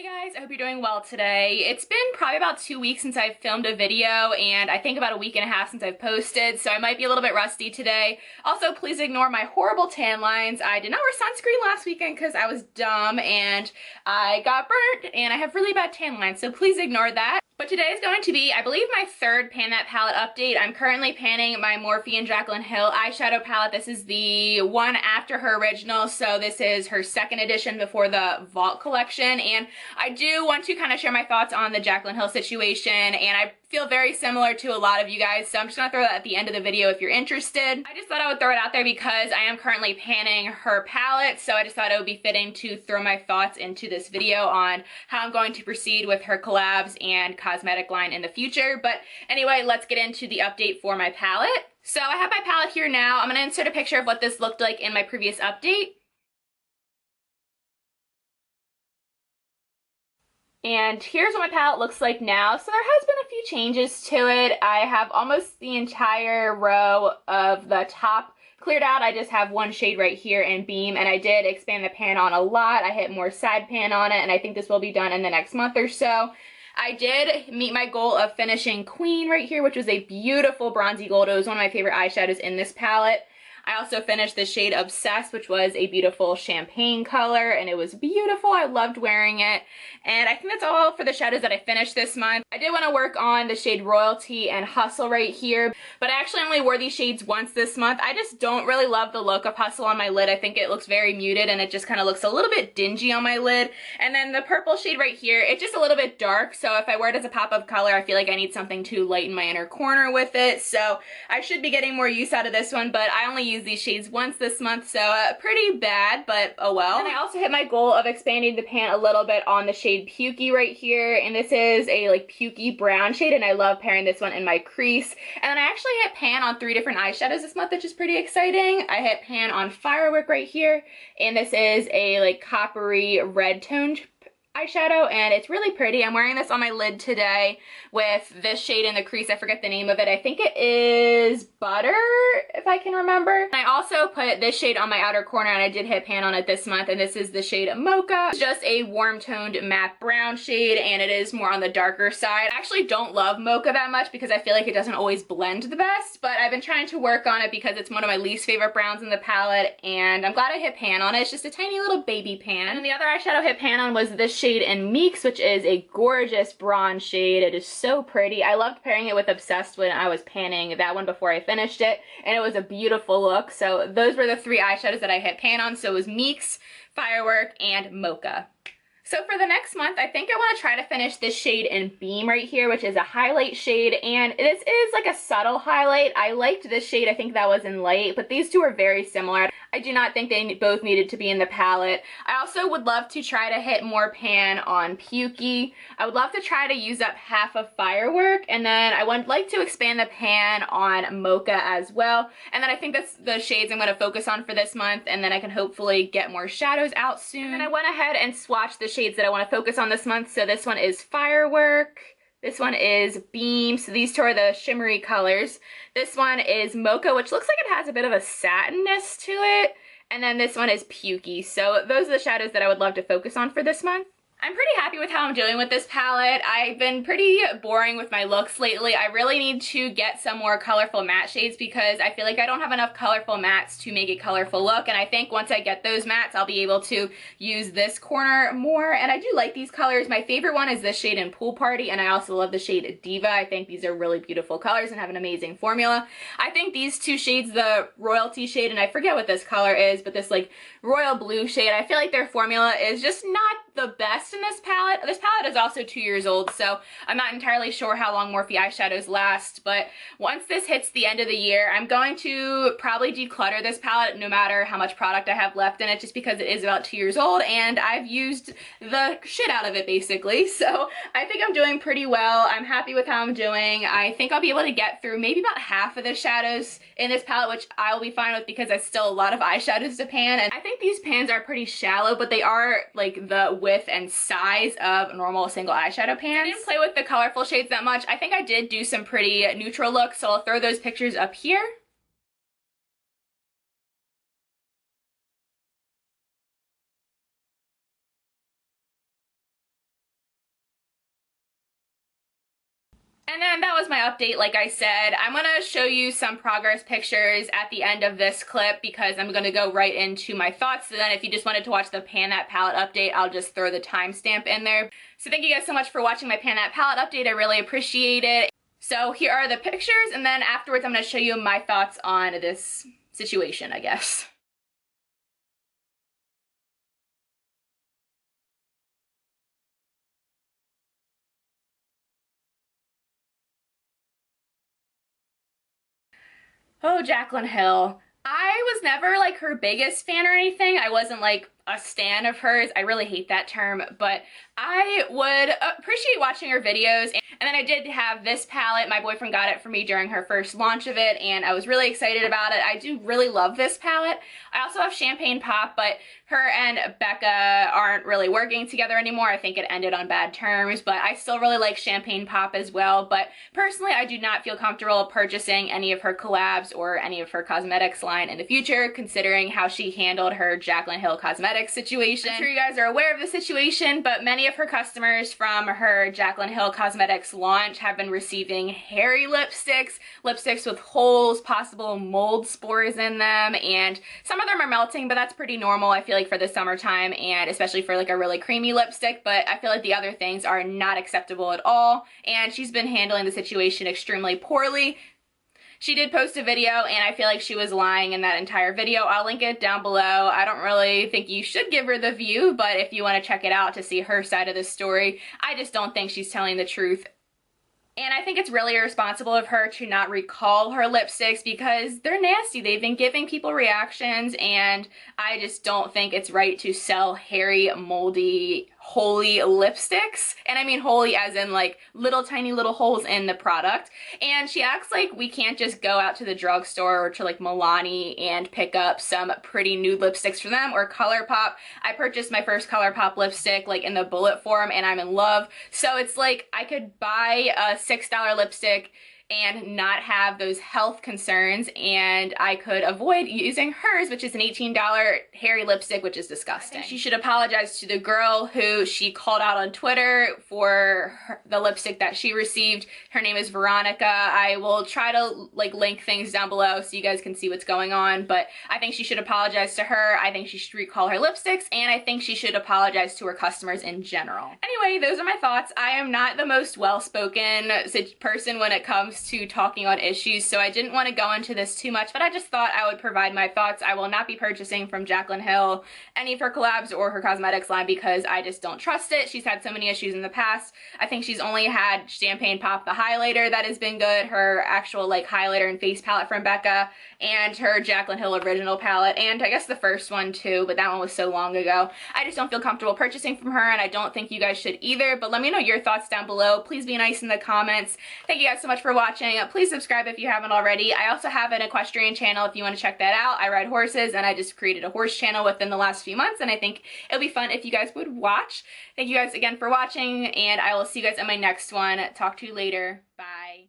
Hey guys, I hope you're doing well today. It's been probably about 2 weeks since I've filmed a video, and I think about a week and a half since I've posted, so I might be a little bit rusty today. Also, please ignore my horrible tan lines. I did not wear sunscreen last weekend because I was dumb and I got burnt and I have really bad tan lines, so please ignore that. But today is going to be, I believe, my third Pan That palette update. I'm currently panning my Morphe and Jaclyn Hill eyeshadow palette. This is the one after her original, so this is her second edition before the Vault collection. And I do want to kind of share my thoughts on the Jaclyn Hill situation, and I feel very similar to a lot of you guys, so I'm just gonna throw that at the end of the video if you're interested. I just thought I would throw it out there because I am currently panning her palette, so I just thought it would be fitting to throw my thoughts into this video on how I'm going to proceed with her collabs and cosmetic line in the future. But anyway, let's get into the update for my palette. So I have my palette here now. I'm gonna insert a picture of what this looked like in my previous update. And here's what my palette looks like now. So there has been a few changes to it. I have almost the entire row of the top cleared out. I just have one shade right here in Beam, and I did expand the pan on a lot. I hit more side pan on it, and I think this will be done in the next month or so. I did meet my goal of finishing Queen right here, which was a beautiful bronzy gold. It was one of my favorite eyeshadows in this palette. I also finished the shade Obsessed, which was a beautiful champagne color, and it was beautiful. I loved wearing it. And I think that's all for the shadows that I finished this month. I did want to work on the shade Royalty and Hustle right here, but I actually only wore these shades once this month. I just don't really love the look of Hustle on my lid. I think it looks very muted, and it just kind of looks a little bit dingy on my lid. And then the purple shade right here, it's just a little bit dark, so if I wear it as a pop-up color, I feel like I need something to lighten my inner corner with it. So I should be getting more use out of this one, but I only use these shades once this month, so pretty bad, but oh well. And I also hit my goal of expanding the pan a little bit on the shade Pukey right here, and this is a like pukey brown shade, and I love pairing this one in my crease. And then I actually hit pan on 3 different eyeshadows this month, which is pretty exciting. I hit pan on Firework right here, and this is a like coppery red toned eyeshadow, and it's really pretty. I'm wearing this on my lid today with this shade in the crease. I forget the name of it. I think it is Butter, if I can remember. And I also put this shade on my outer corner, and I did hit pan on it this month, and this is the shade Mocha. It's just a warm toned matte brown shade, and it is more on the darker side. I actually don't love Mocha that much because I feel like it doesn't always blend the best, but I've been trying to work on it because it's one of my least favorite browns in the palette, and I'm glad I hit pan on it. It's just a tiny little baby pan. And the other eyeshadow I hit pan on was this shade in Meeks, which is a gorgeous bronze shade. It is so pretty. I loved pairing it with Obsessed when I was panning that one before I finished it, and it was a beautiful look. So those were the 3 eyeshadows that I hit pan on. So it was Meeks, Firework, and Mocha. So for the next month, I think I want to try to finish this shade in Beam right here, which is a highlight shade, and this is like a subtle highlight. I liked this shade. I think that was in Light, but these two are very similar. I do not think they both needed to be in the palette. I also would love to try to hit more pan on Pukey. I would love to try to use up half of Firework, and then I would like to expand the pan on Mocha as well. And then I think that's the shades I'm going to focus on for this month, and then I can hopefully get more shadows out soon. And then I went ahead and swatched the shades that I want to focus on this month. So this one is Firework. This one is Beam, so these 2 are the shimmery colors. This one is Mocha, which looks like it has a bit of a satinness to it. And then this one is Pukey. So those are the shadows that I would love to focus on for this month. I'm pretty happy with how I'm doing with this palette. I've been pretty boring with my looks lately. I really need to get some more colorful matte shades because I feel like I don't have enough colorful mattes to make a colorful look, and I think once I get those mattes, I'll be able to use this corner more, and I do like these colors. My favorite one is this shade in Pool Party, and I also love the shade Diva. I think these are really beautiful colors and have an amazing formula. I think these 2 shades, the Royalty shade, and I forget what this color is, but this like royal blue shade, I feel like their formula is just not the best in this palette. This palette is also 2 years old, so I'm not entirely sure how long Morphe eyeshadows last, but once this hits the end of the year, I'm going to probably declutter this palette no matter how much product I have left in it, just because it is about 2 years old and I've used the shit out of it basically. So I think I'm doing pretty well. I'm happy with how I'm doing. I think I'll be able to get through maybe about half of the shadows in this palette, which I'll be fine with because there's still a lot of eyeshadows to pan, and I think these pans are pretty shallow, but they are like the width and size of normal single eyeshadow pans. I didn't play with the colorful shades that much. I think I did do some pretty neutral looks, so I'll throw those pictures up here. And then that was my update, like I said. I'm going to show you some progress pictures at the end of this clip because I'm going to go right into my thoughts. So then if you just wanted to watch the Pan That Palette update, I'll just throw the timestamp in there. So thank you guys so much for watching my Pan That Palette update. I really appreciate it. So here are the pictures, and then afterwards I'm going to show you my thoughts on this situation, I guess. Oh, Jaclyn Hill. I was never like her biggest fan or anything. I wasn't like a stan of hers. I really hate that term, but I would appreciate watching her videos. And then I did have this palette. My boyfriend got it for me during her first launch of it, and I was really excited about it. I do really love this palette. I also have Champagne Pop, but her and Becca aren't really working together anymore. I think it ended on bad terms, but I still really like Champagne Pop as well. But personally, I do not feel comfortable purchasing any of her collabs or any of her cosmetics line in the future, considering how she handled her Jaclyn Hill cosmetics situation. I'm sure you guys are aware of the situation, but many of her customers from her Jaclyn Hill cosmetics launch have been receiving hairy lipsticks with holes, possible mold spores in them, and some of them are melting, but that's pretty normal, I feel like, for the summertime, and especially for like a really creamy lipstick. But I feel like the other things are not acceptable at all, and she's been handling the situation extremely poorly. She did post a video, and I feel like she was lying in that entire video. I'll link it down below. I don't really think you should give her the view, but if you want to check it out to see her side of the story, I just don't think she's telling the truth. And I think it's really irresponsible of her to not recall her lipsticks because they're nasty. They've been giving people reactions, and I just don't think it's right to sell hairy, moldy, holy lipsticks. And I mean holy as in like little tiny little holes in the product. And she acts like we can't just go out to the drugstore or to like Milani and pick up some pretty nude lipsticks for them, or ColourPop. I purchased my first ColourPop lipstick like in the bullet form, and I'm in love. So it's like I could buy a $6 lipstick and not have those health concerns, and I could avoid using hers, which is an $18 hairy lipstick, which is disgusting. She should apologize to the girl who she called out on Twitter for the lipstick that she received. Her name is Veronica. I will try to like link things down below so you guys can see what's going on, but I think she should apologize to her. I think she should recall her lipsticks, and I think she should apologize to her customers in general. Anyway, those are my thoughts. I am not the most well-spoken person when it comes to talking on issues, so I didn't want to go into this too much, but I just thought I would provide my thoughts. I will not be purchasing from Jaclyn Hill any of her collabs or her cosmetics line because I just don't trust it. She's had so many issues in the past. I think she's only had Champagne Pop, the highlighter, that has been good, her actual like highlighter and face palette from Becca, and her Jaclyn Hill original palette, and I guess the first one too, but that one was so long ago. I just don't feel comfortable purchasing from her, and I don't think you guys should either, but let me know your thoughts down below. Please be nice in the comments. Thank you guys so much for watching. Please subscribe if you haven't already. I also have an equestrian channel if you want to check that out. I ride horses, and I just created a horse channel within the last few months, and I think it'll be fun if you guys would watch. Thank you guys again for watching, and I will see you guys in my next one. Talk to you later. Bye.